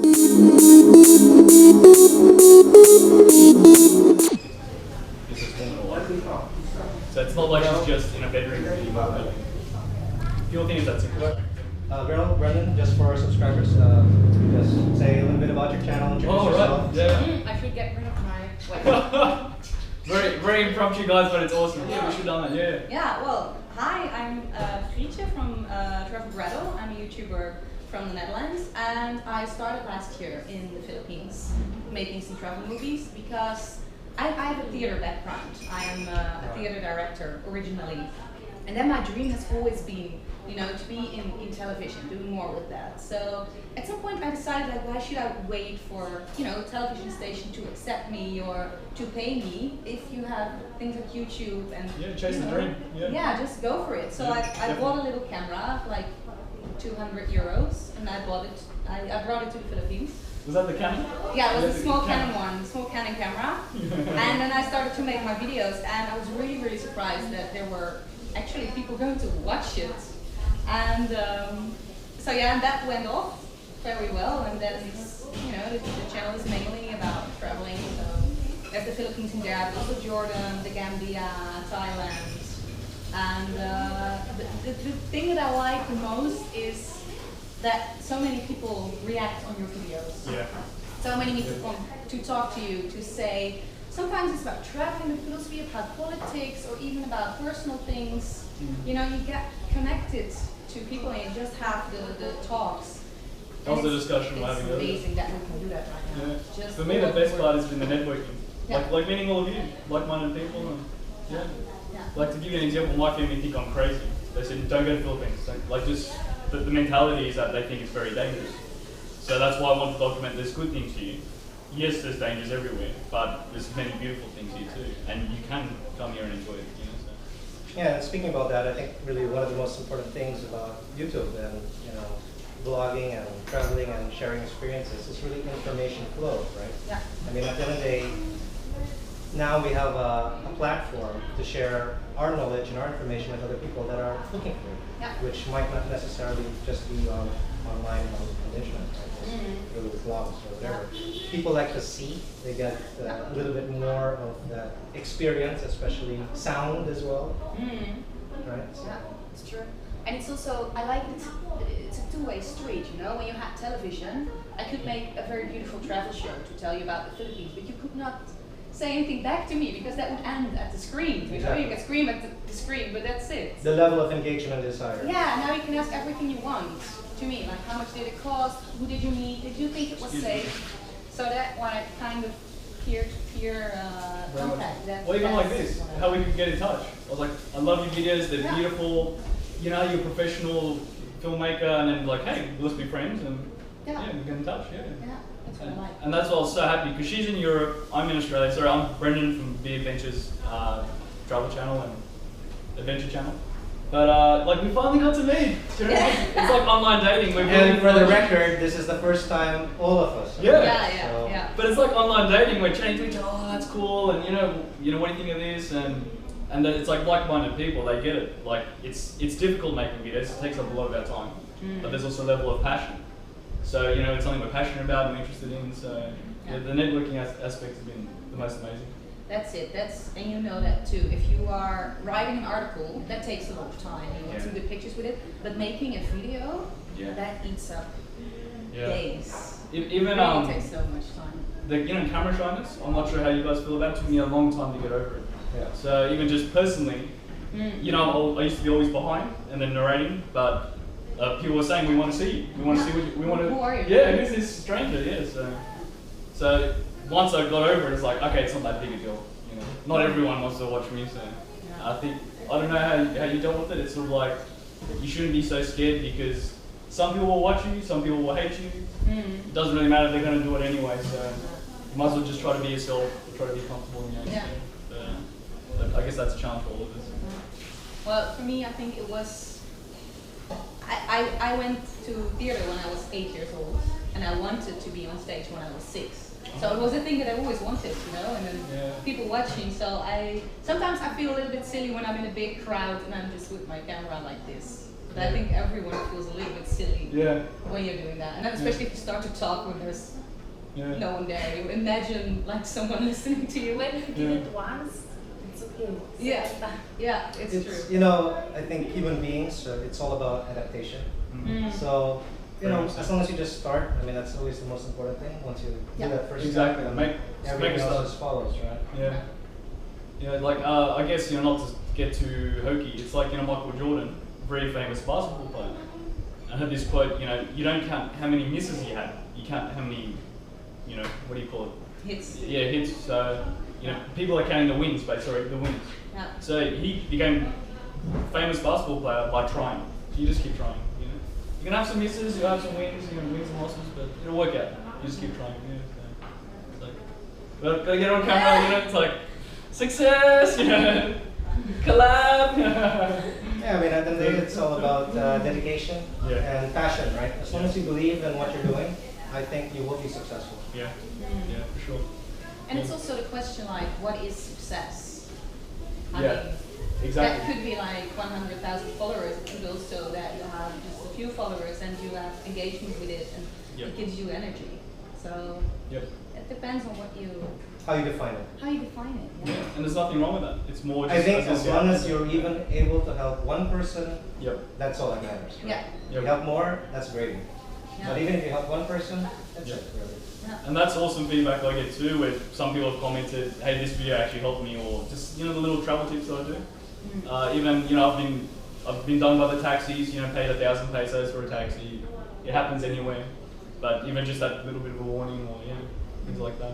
So it's not like she's just in a bedroom reading a book. People think that's interesting. Girl, Brendan, just for our subscribers, just say a little bit about your channel, introduce yourself. Right. Yeah. I should get rid of my Very impromptu, guys, but it's awesome. Yeah, we should have done that. Yeah. Yeah, well, hi, I'm Grietje from Travel Gretl. I'm a YouTuber from the Netherlands, and I started last year in the Philippines making some travel movies because I have a theater background. I am a theater director originally, and then my dream has always been, you know, to be in television, doing more with that. So at some point I decided, like, why should I wait for, you know, a television station to accept me or to pay me if you have things like YouTube and chase you the know, dream. Yeah. Just go for it. So Yeah, I bought a little camera, like 200 euros, and I brought it to the Philippines. Was that the camera? Yeah, it was a small Canon one, small Canon camera. And then I started to make my videos, and I was really surprised that there were actually people going to watch it. And so yeah, and that went off very well. And then it's, you know, the channel is mainly about traveling. So there's the Philippines in there, but also Jordan, the Gambia, Thailand. And the thing that I like the most is that so many people react on your videos. Yeah. So many people come to talk to you, to say, sometimes it's about traveling, but it could also be about politics or even about personal things. You know, you get connected to people and you just have the talks. That was the discussion we're having earlier. It's amazing that we can do that right now. Yeah. Just For me, the best part has been the networking. Yeah. Like meeting all of you, like-minded people. And, Like, to give you an example, my family think I'm crazy. They said, don't go to the Philippines. Like just, the mentality is that they think it's very dangerous. So that's why I want to document there's good things here. Yes, there's dangers everywhere, but there's many beautiful things here too. And you can come here and enjoy it, you know. So. Yeah, and speaking about that, I think really one of the most important things about YouTube and, you know, vlogging and traveling and sharing experiences is really information flow, right? Yeah. I mean, at the end of the day, now we have a platform to share our knowledge and our information with other people that are looking for it, which might not necessarily just be online on the internet, right? Through blogs or whatever. People like to see, they get a little bit more of that experience, especially sound as well, right? So. Yeah, it's true. And it's also, I like it, it's a two-way street, you know? When you had television, I could make a very beautiful travel show to tell you about the Philippines, but you could not say anything back to me because that would end at the screen. You know, you can scream at the screen, but that's it. The level of engagement is higher. Yeah, now you can ask everything you want to me, like how much did it cost, who did you meet, did you think it was safe? So that one, I kind of peer-to-peer contact. Well, even like this, how we could get in touch. I was like, I love your videos, they're beautiful. You know, you're a professional filmmaker, and then like, hey, let's be friends, and we get in touch. Yeah. That's what I like. And that's why I was so happy, because she's in Europe, I'm in Australia. Sorry, I'm Brendan from The Adventures Travel Channel and Adventure Channel. But like, we finally got to meet. Do you know what I mean? It's like online dating. And for the record, this is the first time all of us. Yeah. But it's like online dating. We're chatting to each other. Oh, that's cool. And you know, what do you think of this? And then it's like like-minded people. They get it. Like it's difficult making videos. It takes up a lot of our time. But there's also a level of passion. So, you know, it's something we're passionate about and we're interested in, so the networking aspect has been the most amazing. That's it, and you know that too. If you are writing an article, that takes a lot of time. You want some good pictures with it, but making a video, that eats up days. Even it takes so much time. The camera shyness, I'm not sure how you guys feel about it. It took me a long time to get over it. Yeah. So even just personally, you know, I used to be always behind and then narrating, but people were saying, we want to see you. We want to see what we want to. Who are you? Yeah, who's this stranger? Yeah, so once I got over it, it's like, okay, it's not that big a deal. You know, not everyone wants to watch me, so I don't know how you dealt with it. It's sort of like, you shouldn't be so scared because some people will watch you, some people will hate you. It doesn't really matter, they're going to do it anyway, so you might as well just try to be yourself, or try to be comfortable in your own skin. But I guess that's a challenge for all of us. Well, for me, I think it was, I went to theater when I was 8 years old, and I wanted to be on stage when I was 6. So it was a thing that I always wanted, you know, and then people watching. So sometimes I feel a little bit silly when I'm in a big crowd and I'm just with my camera like this. But I think everyone feels a little bit silly Yeah. when you're doing that. And then especially if you start to talk when there's no one there. You imagine like someone listening to you. When you did it once, it's okay. Yeah, yeah, it's true. You know, I think human beings, it's all about adaptation. So, you know, as long as you just start, I mean, that's always the most important thing. Once you do that first step, everything else just follows, right? Yeah. Yeah, like, I guess, you know, not to get too hokey, it's like, you know, Michael Jordan, very famous basketball player. I heard this quote, you know, you don't count how many misses he had, you count how many, you know, what do you call it? Hits. Yeah, hits. So, you know, people are counting the wins, but sorry, the wins. Yeah. So he became famous basketball player by trying. You just keep trying, you know. You can have some misses, you'll have some wins, you're gonna win some losses, but it'll work out. You just keep trying, you know. So it's like, well, gotta get on camera, you know, it's like, success, you know, collab. Yeah, I mean, at the end of the day, it's all about dedication and passion, right? As long as you believe in what you're doing, I think you will be successful. Yeah, yeah, for sure. And it's also the question like, what is success? I Yeah, mean, exactly. that could be like 100,000 followers. It could also that you have just a few followers and you have engagement with it and it gives you energy. So it depends on what you... How you define it. How you define it, Yeah, and there's nothing wrong with that. It's more just I think as long as you're even able to help one person, that's all that matters. Right? Yeah. If you help more, that's great. Yeah. But even if you help one person, that's it, really. Yeah. And that's awesome feedback I get too, where some people have commented, hey, this video actually helped me, or just, you know, the little travel tips that I do. Even, you know, I've been done by the taxis, you know, paid 1,000 pesos for a taxi. It happens anyway. But even just that little bit of a warning or, things like that.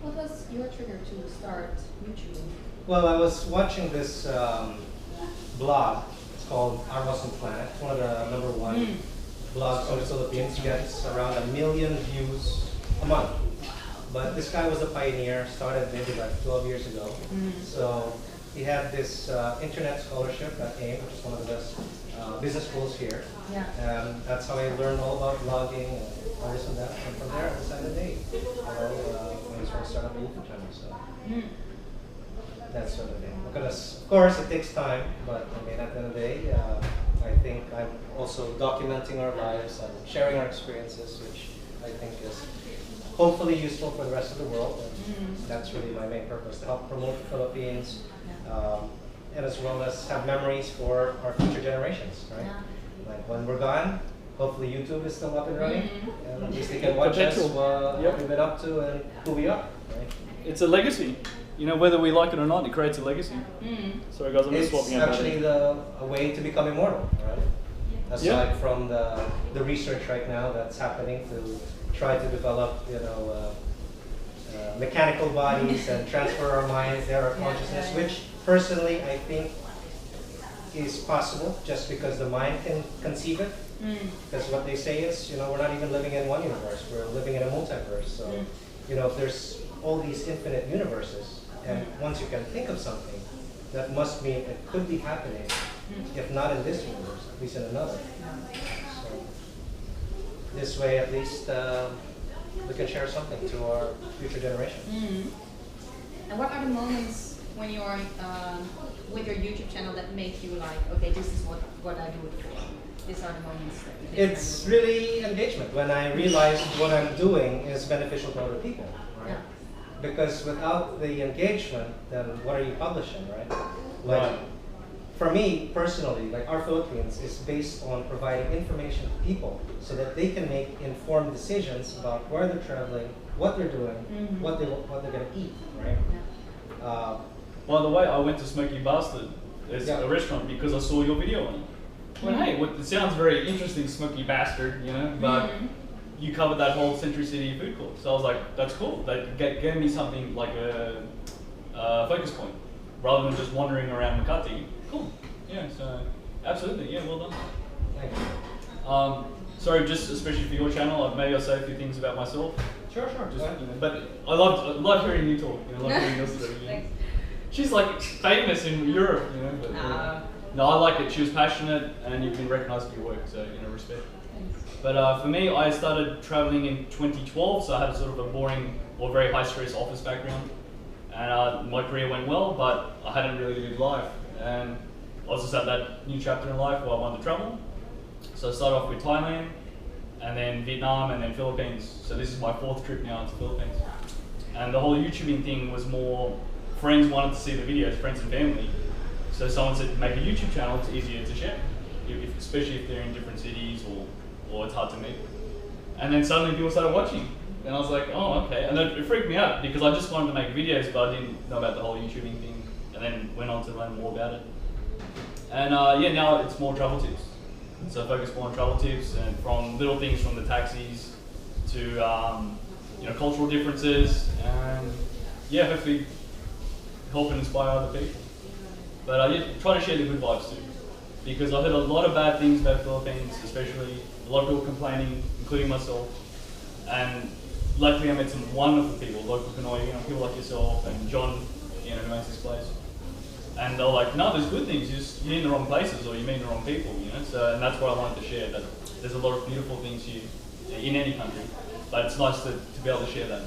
What was your trigger to start YouTube? Well, I was watching this blog. It's called Our Awesome Planet. It's one of the #1 blogs in the Philippines. It gets around 1 million views a month. But this guy was a pioneer, started maybe like 12 years ago. So he had this internet scholarship at AIM, which is one of the best business schools here. And that's how I learned all about blogging and all this and that. And from there, I decided, hey, I just want to start up a YouTube channel. So that sort of thing. Because of course it takes time, but I mean at the end of the day, I think I'm also documenting our lives and sharing our experiences, which I think is hopefully useful for the rest of the world. And that's really my main purpose, to help promote the Philippines, and as well as have memories for our future generations, right? Like when we're gone, hopefully YouTube is still up and running, and at least they can watch us what we've been up to and who we are, right? It's a legacy. You know, whether we like it or not, it creates a legacy. Sorry guys, I'm just swapping out. It's actually a way to become immortal, right? Aside from the research right now that's happening to try to develop, you know, mechanical bodies and transfer our minds, our consciousness, which personally I think is possible just because the mind can conceive it. Because what they say is, you know, we're not even living in one universe, we're living in a multiverse. So, you know, if there's all these infinite universes, and once you can think of something, that must mean it could be happening, if not in this universe, at least in another. So, this way at least we can share something to our future generations. And what are the moments when you're with your YouTube channel that make you like, okay, this is what I do it for? These are the moments that you think. It's really engagement, when I realize what I'm doing is beneficial to other people, right? Because without the engagement, then what are you publishing, right? Like, for me personally, like our Philippines is based on providing information to people so that they can make informed decisions about where they're traveling, what they're doing, what they're going to eat, right? By the way, I went to Smoky Bastard. It's a restaurant because I saw your video on it. Well, hey, it sounds very interesting, Smoky Bastard, you know, but you covered that whole Century City food court. So I was like, that's cool. That gave me something like a focus point, rather than just wandering around Makati. Cool. Yeah, so absolutely, yeah, well done. Thank you. Sorry, just especially for your channel, maybe I'll say a few things about myself. Sure. Just, you know, but I love hearing you talk. You know, I love hearing your story. You know? She's like famous in Europe, you know. But, no, I like it. She was passionate, and you've been recognised for your work, so you know, respect. But for me, I started traveling in 2012, so I had sort of a boring or very high stress office background, and my career went well, but I hadn't really lived life, and I was just at that new chapter in life where I wanted to travel. So I started off with Thailand, and then Vietnam, and then Philippines. So this is my 4th trip now to Philippines. And the whole YouTubing thing was more, friends wanted to see the videos, friends and family. So someone said, make a YouTube channel, it's easier to share, especially if they're in different cities or it's hard to meet. And then suddenly people started watching. And I was like, oh, okay. And then it freaked me out because I just wanted to make videos, but I didn't know about the whole YouTubing thing. And then went on to learn more about it. And yeah, now it's more travel tips. So I focus more on travel tips, and from little things from the taxis to you know, cultural differences, and yeah, hopefully help and inspire other people. But yeah, try to share the good vibes too, because I heard a lot of bad things about Philippines, especially a lot of people complaining, including myself. And luckily I met some wonderful people, local Pinoy, you know, people like yourself and John, you know, who owns this place. And they're like, no, there's good things, you're in the wrong places or you meet the wrong people, you know. So, and that's what I wanted to share, that there's a lot of beautiful things here in any country, but it's nice to be able to share that.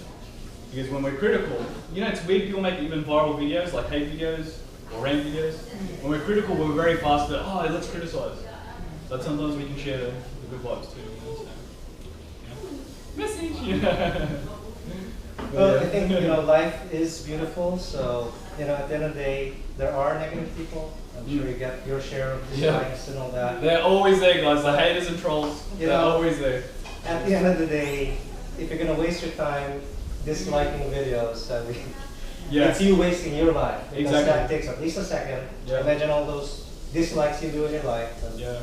Because when we're critical, you know, it's weird, people make even viral videos, like hate videos or rant videos. When we're critical, we're very fast to, oh, let's criticize. But sometimes we can share the good vibes too, you know, so, message. Yeah. Well, I think, you know, life is beautiful, so, you know, at the end of the day, there are negative people. I'm sure you get your share of dislikes and all that. They're always there, guys. The haters and trolls, they're always there. At the end of the day, if you're going to waste your time disliking videos, I mean, it's you wasting your life. Because that takes at least a second. Imagine all those dislikes you do in your life. Yeah.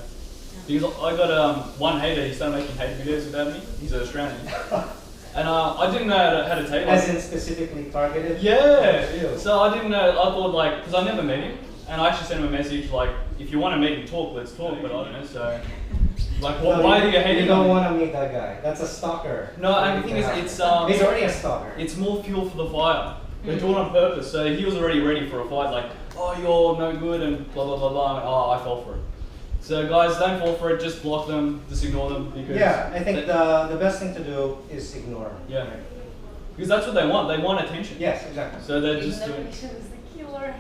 Because I got one hater, he started making hate videos about me. He's an Australian. And I didn't know how to take it. As in specifically targeted? Yeah. So I didn't know, I thought like, because I never met him. And I actually sent him a message like, if you want to meet and talk, let's talk. But I don't know, so. Like, why do you hate him? You don't want to meet that guy. That's a stalker. No, and the thing is, it's he's already a stalker. It's more fuel for the fire. They're doing it on purpose. So he was already ready for a fight. Like, oh, you're no good, and blah blah blah blah. Oh, I fell for it. So guys, don't fall for it. Just block them. Just ignore them. Because I think the best thing to do is ignore. Yeah. Because that's what they want. They want attention. Yes, exactly. So they're just doing. Ignoration is the killer.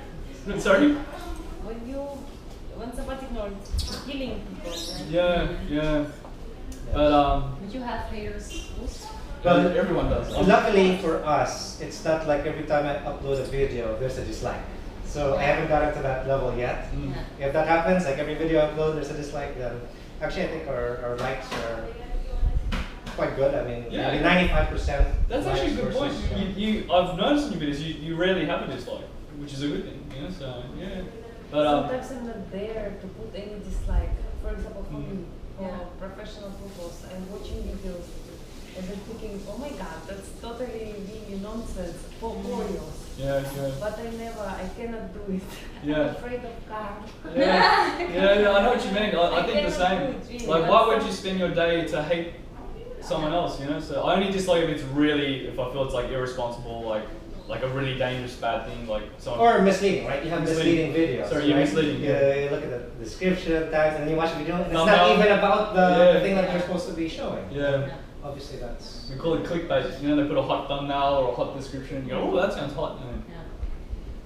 Sorry. When somebody ignores, killing people. Right? Yeah. But Would you have haters? Well, everyone does. Luckily for us, it's not like every time I upload a video, there's a dislike. So I haven't gotten to that level yet. If that happens, like every video I upload, there's a dislike, then actually I think our likes are quite good. I mean, maybe 95%. That's actually a good point. I've noticed in your videos, you rarely have a dislike, which is a good thing. You know, so yeah. But sometimes I'm not there to put any dislike. For example, for me, professional photos, I'm watching videos and I'm thinking, oh my god, that's totally really nonsense for Oreos. Yeah. But I cannot do it. Yeah. I'm afraid of cars. Yeah, I know what you mean. I think the same. Really. Like, why would you spend your day to hate someone else, you know? So I only dislike if it's really, if I feel it's like irresponsible, like a really dangerous bad thing, like someone. Or misleading, right? You have misleading videos. Sorry, you're misleading. You look at the description, tags, and then you watch the video, and it's not even about the thing that you're supposed to be showing. Yeah. Obviously, that's. We call it clickbait. You know, they put a hot thumbnail or a hot description, and you go, oh, that sounds hot.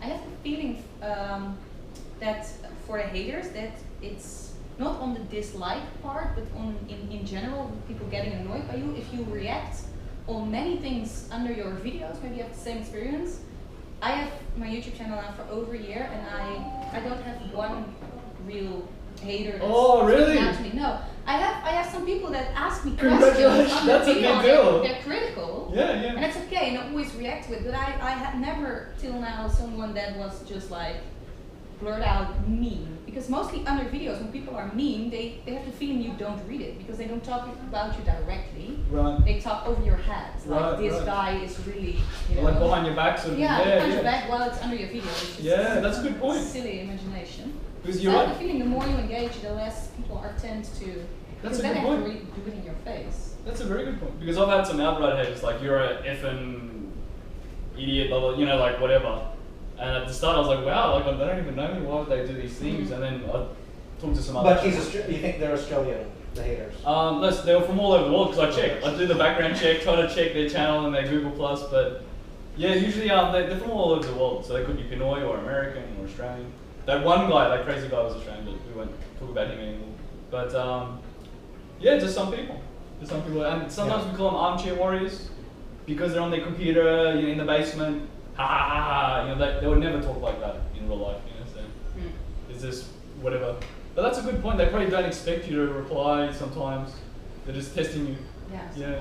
I have the feeling that for the haters, that it's not on the dislike part, but on in general, people getting annoyed by you if you react on many things under your videos. Maybe you have the same experience. I have my YouTube channel now for over a year, and I don't have one real hater that's really? to me. No, I have some people that ask me Congratulations, questions on that's the a video. big deal. They're critical. Yeah. And it's okay, and I always react to it. But I have never till now someone that was just like blurt out mean. Because mostly under videos, when people are mean, they have the feeling you don't read it because they don't talk about you directly. Right. They talk over your head. Like this guy is really, you know. Like behind your back, sort of. Behind your back while it's under your video. That's a good point. Silly imagination. Because I have the feeling the more you engage, the less people are tend to. That's a then good they have point. to do it in your face. That's a very good point. Because I've had some outright haters, like you're a effing idiot, blah, blah, you know, like whatever. And at the start I was like, wow, like they don't even know me, why would they do these things? And then I talked to some other. But you think they're Australian, the haters? No, they were from all over the world because I check. I do the background check, try to check their channel and their Google Plus, but yeah, usually they're from all over the world. So they could be Pinoy or American or Australian. That one guy, that crazy guy was Australian, but we won't talk about him anymore. But Yeah, just some people. And sometimes we call them armchair warriors because they're on their computer, in the basement. Ha ha ha ha. They would never talk like that in real life. So it's just whatever. But that's a good point. They probably don't expect you to reply sometimes. They're just testing you. Yes. Yeah.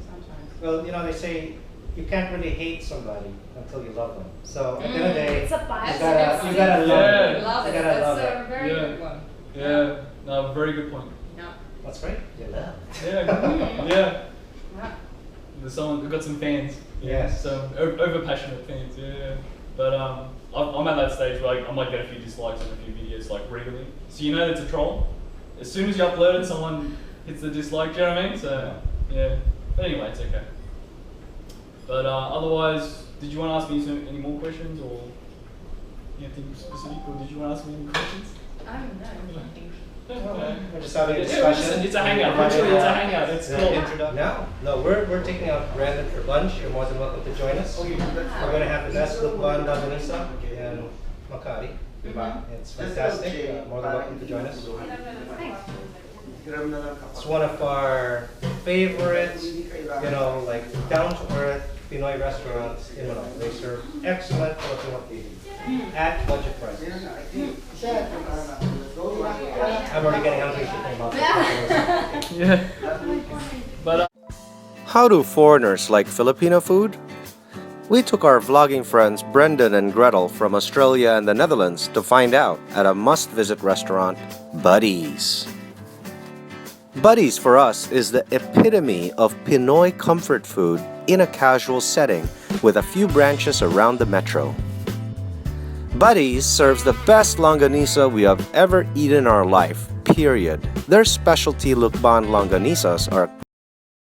Sometimes. Well, they say you can't really hate somebody until you love them. So at the end of the day, It's a you bias. gotta love Yeah. them. Love You it. gotta love That's it. a very good one. Yeah. No, very good point. Yeah. That's right. You love. Yeah. Yeah. There's someone, we've got some fans. Yes. Some over passionate fans. Yeah. But I'm at that stage where I might get a few dislikes on a few videos like regularly. So it's a troll. As soon as you upload it, someone hits the dislike. Do you know what I mean? So yeah. But anyway, it's okay. But otherwise, did you want to ask me any more questions or anything specific, or did you want to ask me any questions? I don't know. We're just having a discussion. It's a hangout. Literally, it's a hangout. It's cool. No, we're taking out Brandon for lunch. You're more than welcome to join us. We're going to have the best lukban longanisa in Makati. It's fantastic. More than welcome to join us. It's one of our favorite, like down-to-earth Pinoy restaurants in Manila. They serve excellent Filipino food at budget prices. I'm already getting hungry thinking about this. Yeah. But How do foreigners like Filipino food? We took our vlogging friends Brendan and Gretel from Australia and the Netherlands to find out at a must-visit restaurant, Buddies. Buddies for us is the epitome of Pinoy comfort food in a casual setting with a few branches around the metro. Buddies serves the best longanisa we have ever eaten in our life, period. Their specialty lukban longanisas are